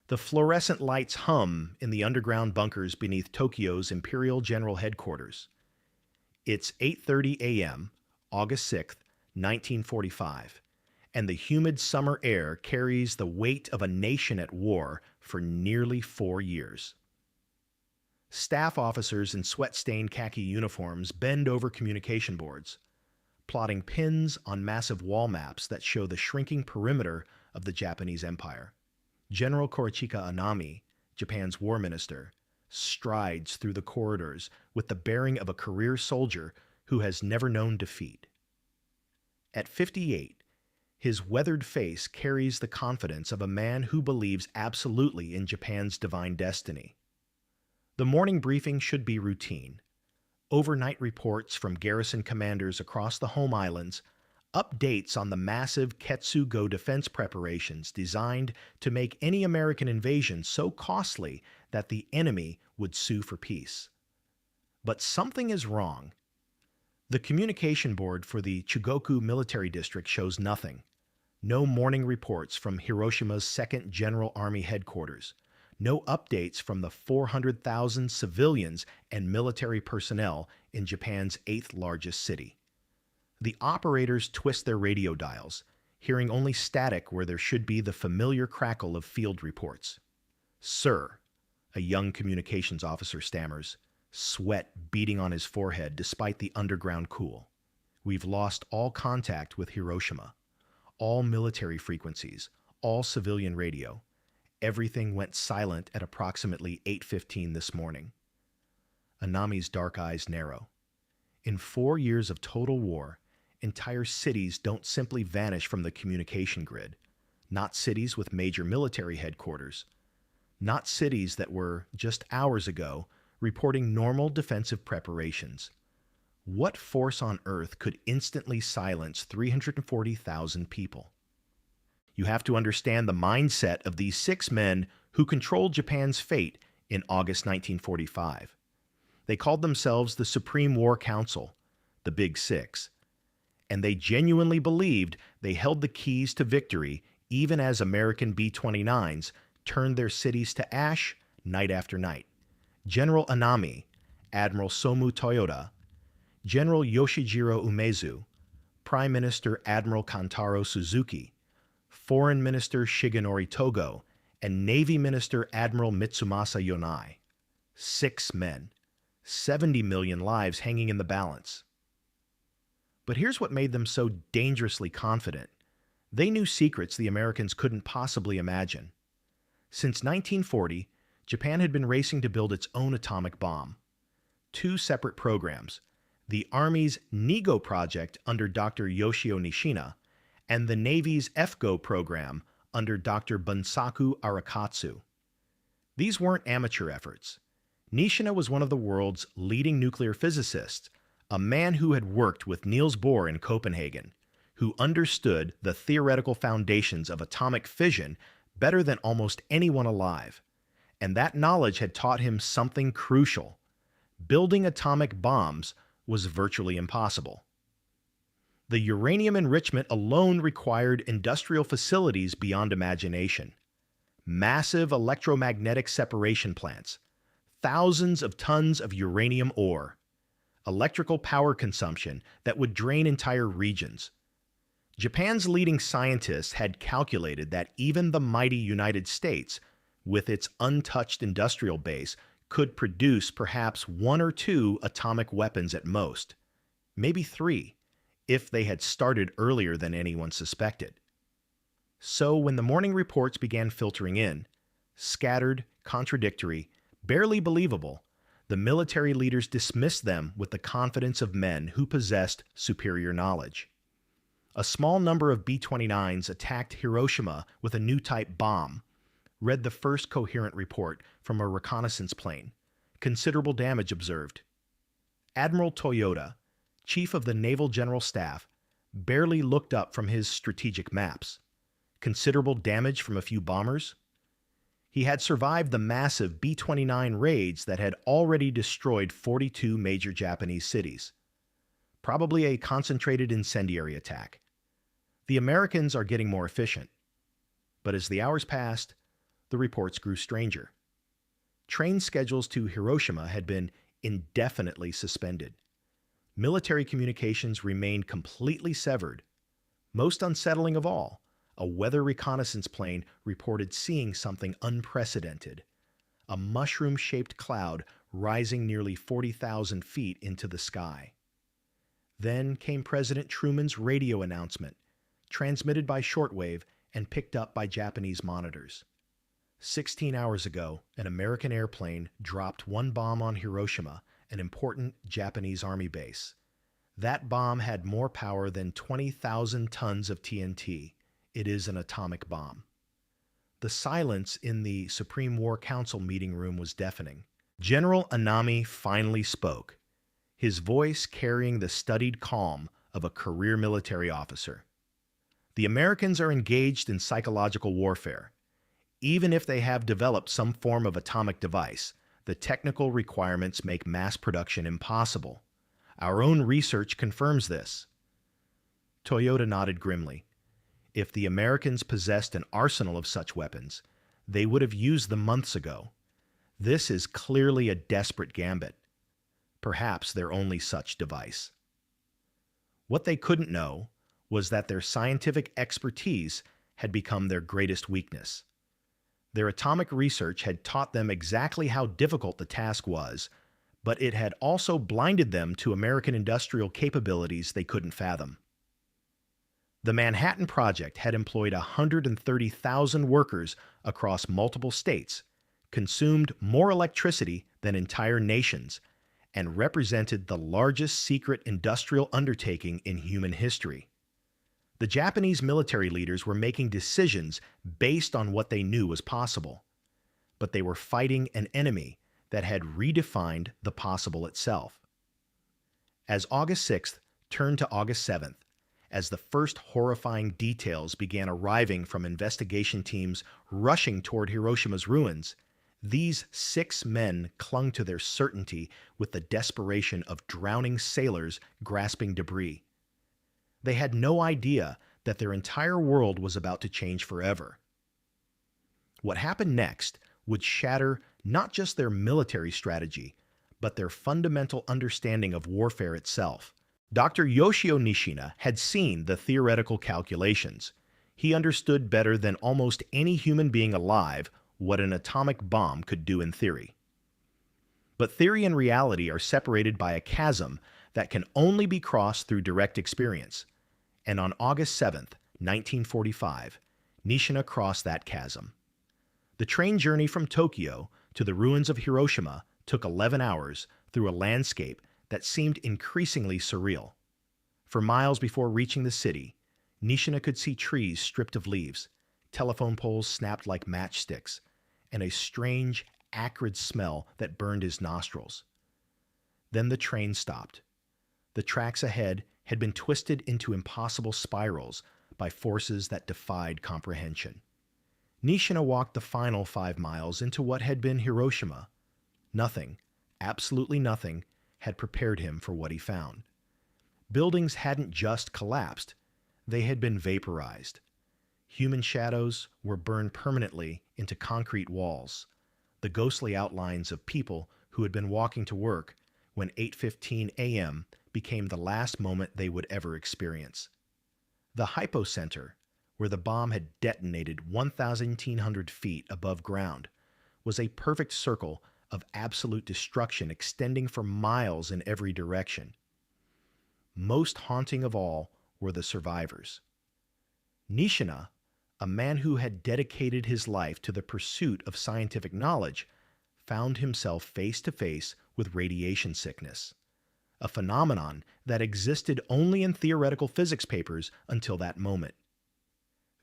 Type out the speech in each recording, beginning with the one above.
The fluorescent lights hum in the underground bunkers beneath Tokyo's Imperial General Headquarters. It's 8:30 a.m., August 6th, 1945, and the humid summer air carries the weight of a nation at war for nearly 4 years. Staff officers in sweat-stained khaki uniforms bend over communication boards, plotting pins on massive wall maps that show the shrinking perimeter of the Japanese Empire. General Anami, Japan's war minister, strides through the corridors with the bearing of a career soldier who has never known defeat. At 58, his weathered face carries the confidence of a man who believes absolutely in Japan's divine destiny. The morning briefing should be routine. Overnight reports from garrison commanders across the home islands, updates on the massive Ketsugo defense preparations designed to make any American invasion so costly that the enemy would sue for peace. But something is wrong. The communication board for the Chugoku military district shows nothing. No morning reports from Hiroshima's 2nd General Army headquarters. No updates from the 400,000 civilians and military personnel in Japan's 8th largest city. The operators twist their radio dials, hearing only static where there should be the familiar crackle of field reports. "Sir," a young communications officer stammers, sweat beading on his forehead despite the underground cool. "We've lost all contact with Hiroshima. All military frequencies, all civilian radio. Everything went silent at approximately 8:15 this morning." Anami's dark eyes narrow. In 4 years of total war, entire cities don't simply vanish from the communication grid. Not cities with major military headquarters. Not cities that were, just hours ago, reporting normal defensive preparations. What force on earth could instantly silence 340,000 people? You have to understand the mindset of these 6 men who controlled Japan's fate in August 1945. They called themselves the Supreme War Council, the Big Six, and they genuinely believed they held the keys to victory even as American B-29s turned their cities to ash night after night. General Anami, Admiral Somu Toyoda, General Yoshijiro Umezu, Prime Minister Admiral Kantaro Suzuki, Foreign Minister Shigenori Togo, and Navy Minister Admiral Mitsumasa Yonai. 6 men, 70 million lives hanging in the balance. But here's what made them so dangerously confident. They knew secrets the Americans couldn't possibly imagine. Since 1940, Japan had been racing to build its own atomic bomb. 2 separate programs, the Army's NIGO project under Dr. Yoshio Nishina, and the Navy's FGO program under Dr. Bunsaku Arakatsu. These weren't amateur efforts. Nishina was one of the world's leading nuclear physicists, a man who had worked with Niels Bohr in Copenhagen, who understood the theoretical foundations of atomic fission better than almost anyone alive. And that knowledge had taught him something crucial. Building atomic bombs was virtually impossible. The uranium enrichment alone required industrial facilities beyond imagination. Massive electromagnetic separation plants, thousands of tons of uranium ore, electrical power consumption that would drain entire regions. Japan's leading scientists had calculated that even the mighty United States, with its untouched industrial base, could produce perhaps 1 or 2 atomic weapons at most, maybe 3, if they had started earlier than anyone suspected. So when the morning reports began filtering in, scattered, contradictory, barely believable, the military leaders dismissed them with the confidence of men who possessed superior knowledge. A small number of B-29s attacked Hiroshima with a new type bomb, read the first coherent report from a reconnaissance plane. Considerable damage observed. Admiral Toyoda, chief of the Naval General Staff, barely looked up from his strategic maps. Considerable damage from a few bombers. He had survived the massive B-29 raids that had already destroyed 42 major Japanese cities. Probably a concentrated incendiary attack. The Americans are getting more efficient. But as the hours passed, the reports grew stranger. Train schedules to Hiroshima had been indefinitely suspended. Military communications remained completely severed. Most unsettling of all, a weather reconnaissance plane reported seeing something unprecedented: a mushroom-shaped cloud rising nearly 40,000 feet into the sky. Then came President Truman's radio announcement, transmitted by shortwave and picked up by Japanese monitors. 16 hours ago, an American airplane dropped one bomb on Hiroshima, an important Japanese army base. That bomb had more power than 20,000 tons of TNT. It is an atomic bomb. The silence in the Supreme War Council meeting room was deafening. General Anami finally spoke, his voice carrying the studied calm of a career military officer. The Americans are engaged in psychological warfare. Even if they have developed some form of atomic device, the technical requirements make mass production impossible. Our own research confirms this. Toyota nodded grimly. If the Americans possessed an arsenal of such weapons, they would have used them months ago. This is clearly a desperate gambit. Perhaps their only such device. What they couldn't know was that their scientific expertise had become their greatest weakness. Their atomic research had taught them exactly how difficult the task was, but it had also blinded them to American industrial capabilities they couldn't fathom. The Manhattan Project had employed 130,000 workers across multiple states, consumed more electricity than entire nations, and represented the largest secret industrial undertaking in human history. The Japanese military leaders were making decisions based on what they knew was possible, but they were fighting an enemy that had redefined the possible itself. As August 6th turned to August 7th, as the first horrifying details began arriving from investigation teams rushing toward Hiroshima's ruins, these 6 men clung to their certainty with the desperation of drowning sailors grasping debris. They had no idea that their entire world was about to change forever. What happened next would shatter not just their military strategy, but their fundamental understanding of warfare itself. Dr. Yoshio Nishina had seen the theoretical calculations. He understood better than almost any human being alive what an atomic bomb could do in theory. But theory and reality are separated by a chasm that can only be crossed through direct experience. And on August 7th, 1945, Nishina crossed that chasm. The train journey from Tokyo to the ruins of Hiroshima took 11 hours through a landscape that seemed increasingly surreal. For miles before reaching the city, Nishina could see trees stripped of leaves, telephone poles snapped like matchsticks, and a strange, acrid smell that burned his nostrils. Then the train stopped. The tracks ahead had been twisted into impossible spirals by forces that defied comprehension. Nishina walked the final 5 miles into what had been Hiroshima. Nothing, absolutely nothing, had prepared him for what he found. Buildings hadn't just collapsed, they had been vaporized. Human shadows were burned permanently into concrete walls, the ghostly outlines of people who had been walking to work when 8:15 a.m. became the last moment they would ever experience. The hypocenter, where the bomb had detonated 1,700 feet above ground, was a perfect circle of absolute destruction extending for miles in every direction. Most haunting of all were the survivors. Nishina, a man who had dedicated his life to the pursuit of scientific knowledge, found himself face to face with radiation sickness, a phenomenon that existed only in theoretical physics papers until that moment.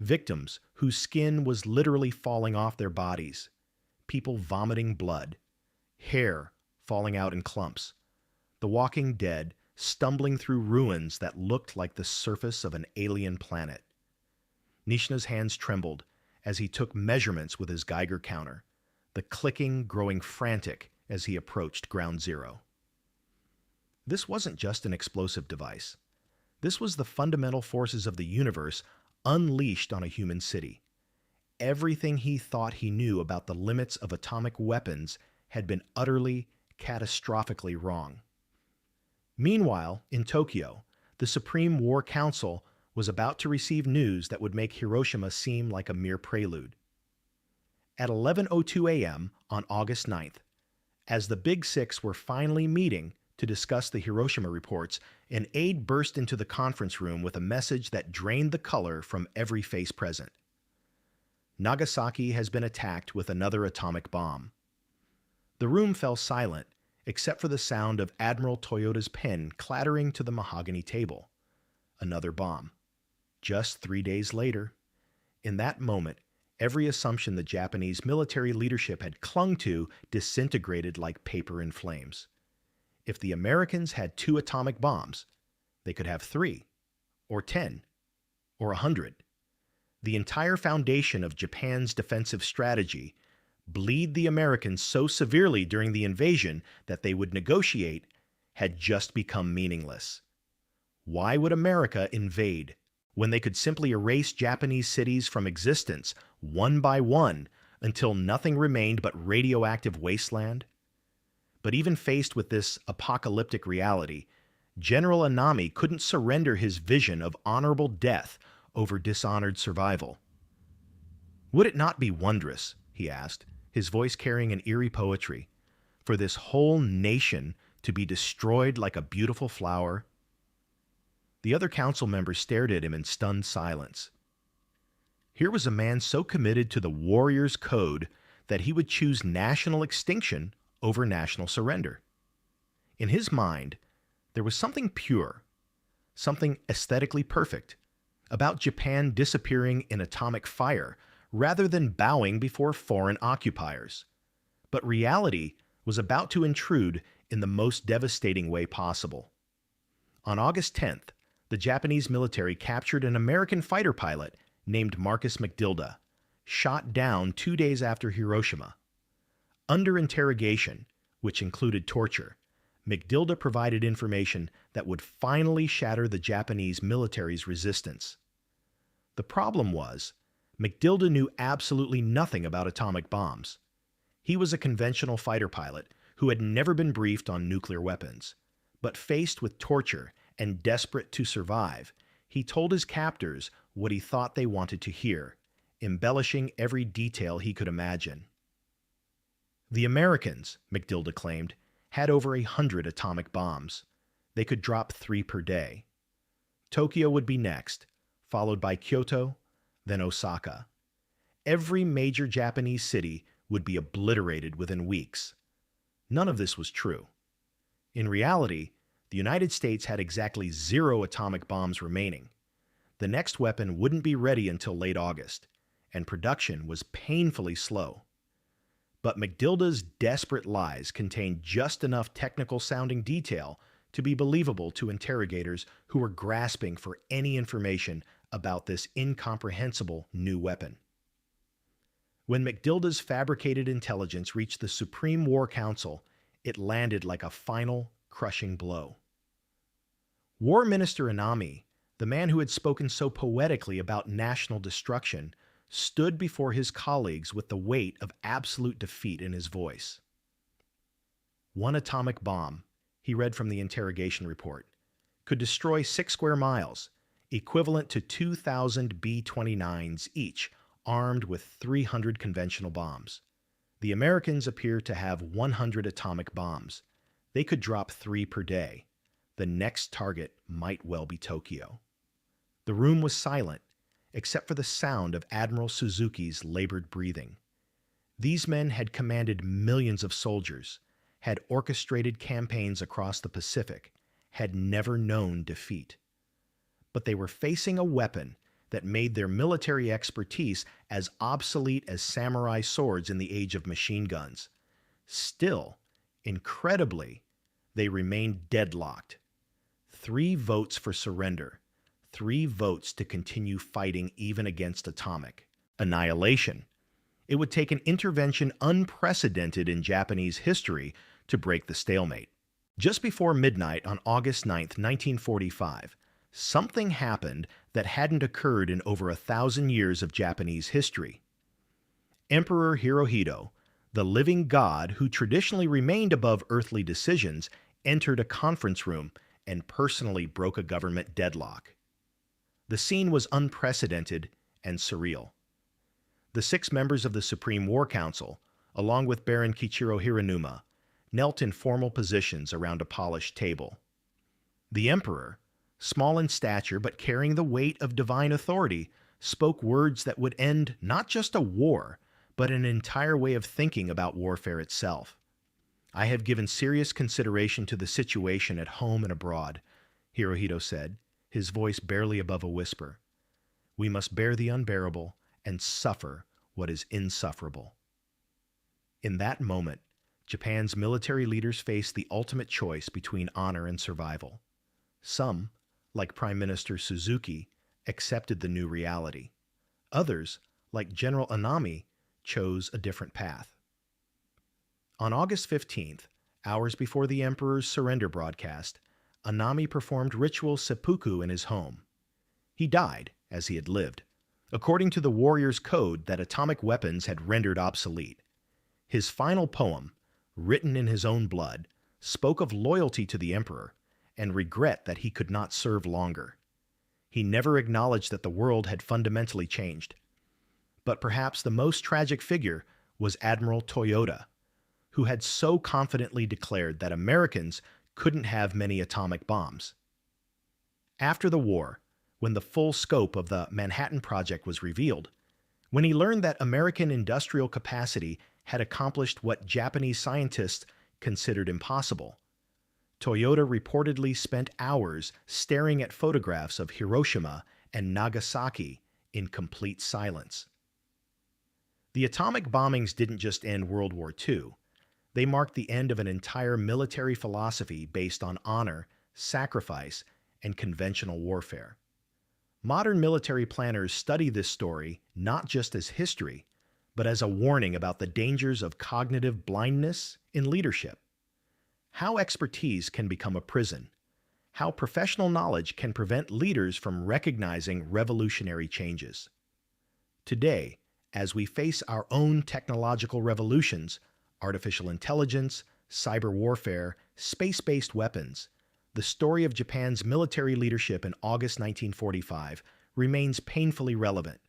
Victims whose skin was literally falling off their bodies, people vomiting blood, hair falling out in clumps, the walking dead stumbling through ruins that looked like the surface of an alien planet. Nishina's hands trembled as he took measurements with his Geiger counter, the clicking growing frantic as he approached ground zero. This wasn't just an explosive device. This was the fundamental forces of the universe unleashed on a human city. everything he thought he knew about the limits of atomic weapons had been utterly, catastrophically wrong. Meanwhile, in Tokyo, the Supreme War Council was about to receive news that would make Hiroshima seem like a mere prelude. At 11:02 a.m. on August 9th, as the Big Six were finally meeting to discuss the Hiroshima reports, an aide burst into the conference room with a message that drained the color from every face present. Nagasaki has been attacked with another atomic bomb. The room fell silent, except for the sound of Admiral Toyoda's pen clattering to the mahogany table. Another bomb. Just 3 days later. In that moment, every assumption the Japanese military leadership had clung to disintegrated like paper in flames. If the Americans had 2 atomic bombs, they could have 3, or 10, or 100. The entire foundation of Japan's defensive strategy, bleed the Americans so severely during the invasion that they would negotiate, had just become meaningless. Why would America invade when they could simply erase Japanese cities from existence one by one until nothing remained but radioactive wasteland? But even faced with this apocalyptic reality, General Anami couldn't surrender his vision of honorable death over dishonored survival. Would it not be wondrous, he asked, his voice carrying an eerie poetry, for this whole nation to be destroyed like a beautiful flower? The other council members stared at him in stunned silence. Here was a man so committed to the warrior's code that he would choose national extinction over national surrender. In his mind, there was something pure, something aesthetically perfect, about Japan disappearing in atomic fire rather than bowing before foreign occupiers. But reality was about to intrude in the most devastating way possible. On August 10th, the Japanese military captured an American fighter pilot named Marcus McDilda, shot down 2 days after Hiroshima. Under interrogation, which included torture, McDilda provided information that would finally shatter the Japanese military's resistance. The problem was, McDilda knew absolutely nothing about atomic bombs. He was a conventional fighter pilot who had never been briefed on nuclear weapons. But faced with torture and desperate to survive, he told his captors what he thought they wanted to hear, embellishing every detail he could imagine. The Americans, McDilda claimed, had over 100 atomic bombs. They could drop 3 per day. Tokyo would be next, followed by Kyoto, then Osaka. Every major Japanese city would be obliterated within weeks. None of this was true. In reality, the United States had exactly 0 atomic bombs remaining. The next weapon wouldn't be ready until late August, and production was painfully slow. But McDilda's desperate lies contained just enough technical-sounding detail to be believable to interrogators who were grasping for any information about this incomprehensible new weapon. When McDilda's fabricated intelligence reached the Supreme War Council, it landed like a final, crushing blow. War Minister Anami, the man who had spoken so poetically about national destruction, stood before his colleagues with the weight of absolute defeat in his voice. 1 atomic bomb, he read from the interrogation report, could destroy 6 square miles, equivalent to 2,000 B-29s each, armed with 300 conventional bombs. The Americans appear to have 100 atomic bombs. They could drop 3 per day. The next target might well be Tokyo. The room was silent, except for the sound of Admiral Suzuki's labored breathing. These men had commanded millions of soldiers, had orchestrated campaigns across the Pacific, had never known defeat. But they were facing a weapon that made their military expertise as obsolete as samurai swords in the age of machine guns. Still, incredibly, they remained deadlocked. 3 votes for surrender, 3 votes to continue fighting even against atomic annihilation. It would take an intervention unprecedented in Japanese history to break the stalemate. Just before midnight on August 9, 1945, something happened that hadn't occurred in over 1,000 years of Japanese history. Emperor Hirohito, the living god who traditionally remained above earthly decisions, entered a conference room and personally broke a government deadlock. The scene was unprecedented and surreal. The 6 members of the Supreme War Council, along with Baron Kichiro Hiranuma, knelt in formal positions around a polished table. The emperor, small in stature but carrying the weight of divine authority, spoke words that would end not just a war, but an entire way of thinking about warfare itself. "I have given serious consideration to the situation at home and abroad," Hirohito said, his voice barely above a whisper. "We must bear the unbearable and suffer what is insufferable." In that moment, Japan's military leaders faced the ultimate choice between honor and survival. Some, like Prime Minister Suzuki, accepted the new reality. Others, like General Anami, chose a different path. On August 15th, hours before the emperor's surrender broadcast, Anami performed ritual seppuku in his home. He died as he had lived, according to the warrior's code that atomic weapons had rendered obsolete. His final poem, written in his own blood, spoke of loyalty to the emperor and regret that he could not serve longer. He never acknowledged that the world had fundamentally changed. But perhaps the most tragic figure was Admiral Toyota, who had so confidently declared that Americans couldn't have many atomic bombs. After the war, when the full scope of the Manhattan Project was revealed, when he learned that American industrial capacity had accomplished what Japanese scientists considered impossible, Toyota reportedly spent hours staring at photographs of Hiroshima and Nagasaki in complete silence. The atomic bombings didn't just end World War II. They marked the end of an entire military philosophy based on honor, sacrifice, and conventional warfare. Modern military planners study this story not just as history, but as a warning about the dangers of cognitive blindness in leadership. How expertise can become a prison. How professional knowledge can prevent leaders from recognizing revolutionary changes. Today, as we face our own technological revolutions, artificial intelligence, cyber warfare, space-based weapons, the story of Japan's military leadership in August 1945 remains painfully relevant.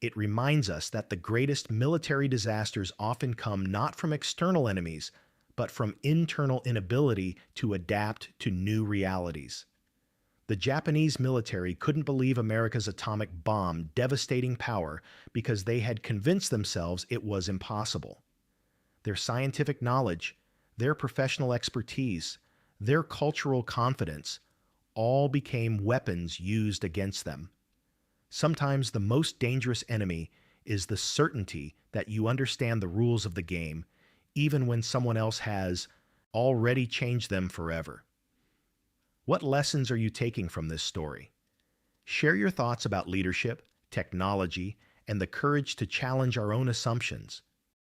It reminds us that the greatest military disasters often come not from external enemies, but from internal inability to adapt to new realities. The Japanese military couldn't believe America's atomic bomb devastating power because they had convinced themselves it was impossible. Their scientific knowledge, their professional expertise, their cultural confidence all became weapons used against them. Sometimes the most dangerous enemy is the certainty that you understand the rules of the game, even when someone else has already changed them forever. What lessons are you taking from this story? Share your thoughts about leadership, technology, and the courage to challenge our own assumptions.